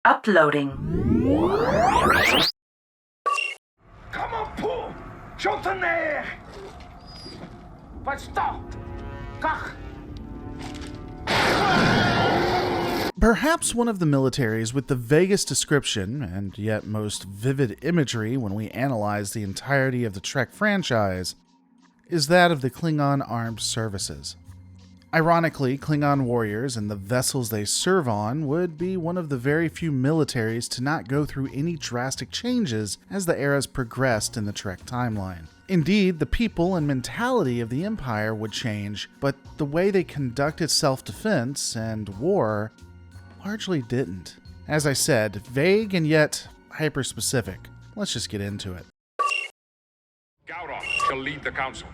Uploading. Kom op på! Jotunheer! Wat stop? Kach! Perhaps one of the militaries with the vaguest description, and yet most vivid imagery when we analyze the entirety of the Trek franchise, is that of the Klingon Armed Services. Ironically, Klingon warriors and the vessels they serve on would be one of the very few militaries to not go through any drastic changes as the eras progressed in the Trek timeline. Indeed, the people and mentality of the Empire would change, but the way they conducted self-defense and war largely didn't. As I said, vague and yet hyper-specific. Let's just get into it. Gowron shall lead the council.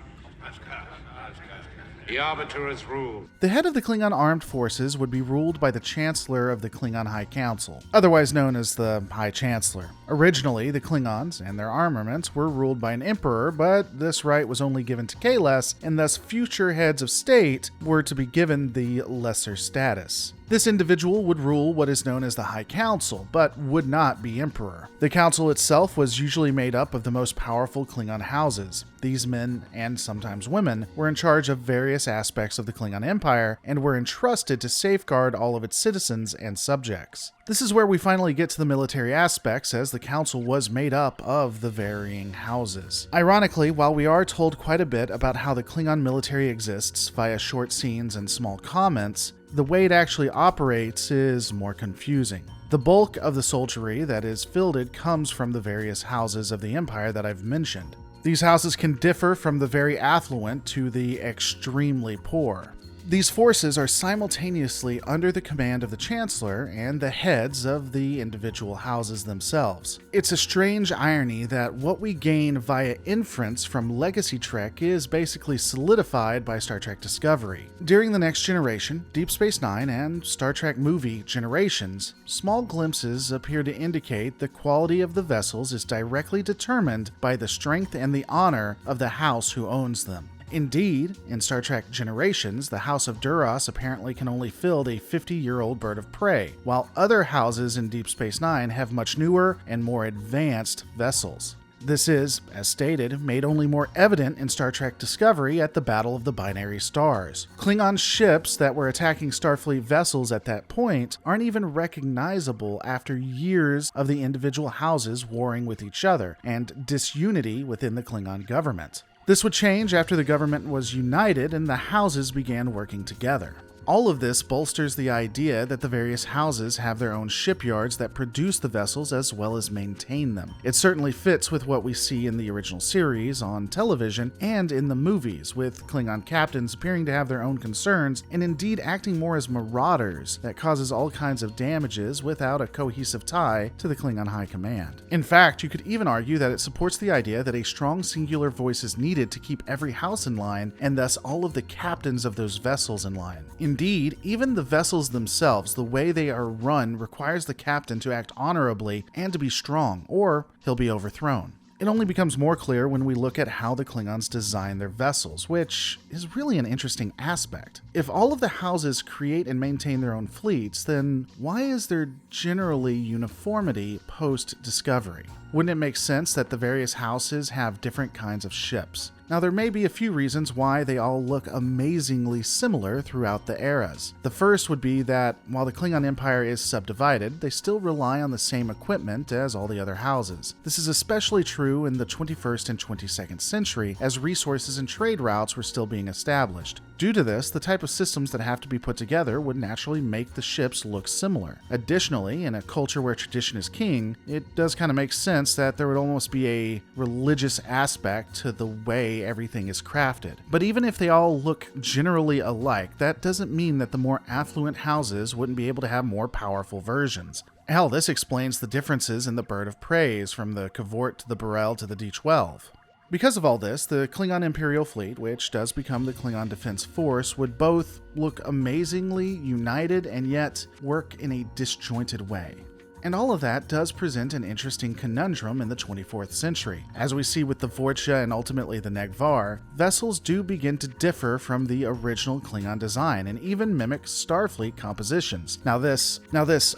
The Arbiter has ruled. The head of the Klingon Armed Forces would be ruled by the Chancellor of the Klingon High Council, otherwise known as the High Chancellor. Originally, the Klingons and their armaments were ruled by an emperor, but this right was only given to Kahless, and thus future heads of state were to be given the lesser status. This individual would rule what is known as the High Council, but would not be emperor. The council itself was usually made up of the most powerful Klingon houses. These men, and sometimes women, were in charge of various aspects of the Klingon Empire and were entrusted to safeguard all of its citizens and subjects. This is where we finally get to the military aspects, as the council was made up of the varying houses. Ironically, while we are told quite a bit about how the Klingon military exists via short scenes and small comments, the way it actually operates is more confusing. The bulk of the soldiery that is fielded comes from the various houses of the Empire that I've mentioned. These houses can differ from the very affluent to the extremely poor. These forces are simultaneously under the command of the Chancellor and the heads of the individual houses themselves. It's a strange irony that what we gain via inference from Legacy Trek is basically solidified by Star Trek Discovery. During The Next Generation, Deep Space Nine, and Star Trek movie Generations, small glimpses appear to indicate the quality of the vessels is directly determined by the strength and the honor of the house who owns them. Indeed, in Star Trek Generations, the House of Duras apparently can only field a 50-year-old bird of prey, while other houses in Deep Space Nine have much newer and more advanced vessels. This is, as stated, made only more evident in Star Trek Discovery at the Battle of the Binary Stars. Klingon ships that were attacking Starfleet vessels at that point aren't even recognizable after years of the individual houses warring with each other and disunity within the Klingon government. This would change after the government was united and the houses began working together. All of this bolsters the idea that the various houses have their own shipyards that produce the vessels as well as maintain them. It certainly fits with what we see in the original series on television and in the movies, with Klingon captains appearing to have their own concerns and indeed acting more as marauders that causes all kinds of damages without a cohesive tie to the Klingon High Command. In fact, you could even argue that it supports the idea that a strong singular voice is needed to keep every house in line and thus all of the captains of those vessels in line. Indeed, even the vessels themselves, the way they are run, requires the captain to act honorably and to be strong, or he'll be overthrown. It only becomes more clear when we look at how the Klingons design their vessels, which is really an interesting aspect. If all of the houses create and maintain their own fleets, then why is there generally uniformity post-discovery? Wouldn't it make sense that the various houses have different kinds of ships? Now, there may be a few reasons why they all look amazingly similar throughout the eras. The first would be that while the Klingon Empire is subdivided, they still rely on the same equipment as all the other houses. This is especially true in the 21st and 22nd century, as resources and trade routes were still being established. Due to this, the type of systems that have to be put together would naturally make the ships look similar. Additionally, in a culture where tradition is king, it does kind of make sense that there would almost be a religious aspect to the way everything is crafted. But even if they all look generally alike, that doesn't mean that the more affluent houses wouldn't be able to have more powerful versions. Hell, this explains the differences in the bird of prey from the Cavort to the Burrell to the D-12. Because of all this, the Klingon Imperial Fleet, which does become the Klingon Defense Force, would both look amazingly united and yet work in a disjointed way. And all of that does present an interesting conundrum in the 24th century. As we see with the Vorcha and ultimately the Negvar, vessels do begin to differ from the original Klingon design and even mimic Starfleet compositions. Now this,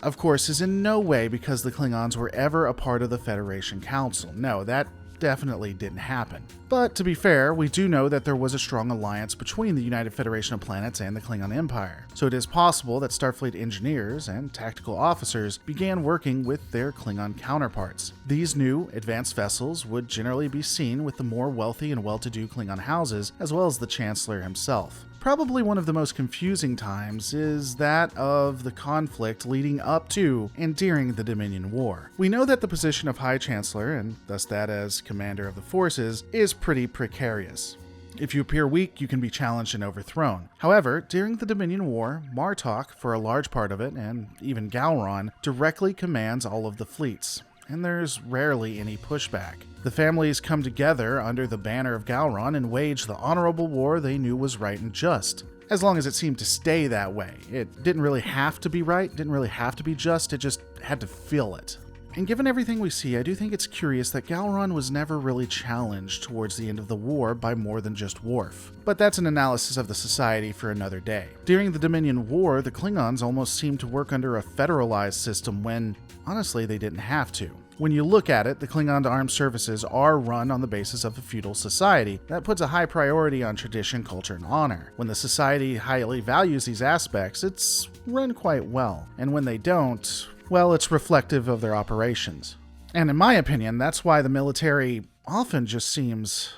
of course, is in no way because the Klingons were ever a part of the Federation Council. No, that definitely didn't happen. But to be fair, we do know that there was a strong alliance between the United Federation of Planets and the Klingon Empire. So it is possible that Starfleet engineers and tactical officers began working with their Klingon counterparts. These new, advanced vessels would generally be seen with the more wealthy and well-to-do Klingon houses, as well as the Chancellor himself. Probably one of the most confusing times is that of the conflict leading up to and during the Dominion War. We know that the position of High Chancellor, and thus that as commander of the forces, is pretty precarious. If you appear weak, you can be challenged and overthrown. However, during the Dominion War, Martok, for a large part of it, and even Gowron, directly commands all of the fleets, and there's rarely any pushback. The families come together under the banner of Gowron and wage the honorable war they knew was right and just. As long as it seemed to stay that way. It didn't really have to be right, didn't really have to be just, it just had to feel it. And given everything we see, I do think it's curious that Gowron was never really challenged towards the end of the war by more than just Worf. But that's an analysis of the society for another day. During the Dominion War, the Klingons almost seemed to work under a federalized system when, honestly, they didn't have to. When you look at it, the Klingon armed services are run on the basis of a feudal society that puts a high priority on tradition, culture, and honor. When the society highly values these aspects, it's run quite well. And when they don't, well, it's reflective of their operations. And in my opinion, that's why the military often just seems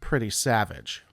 pretty savage.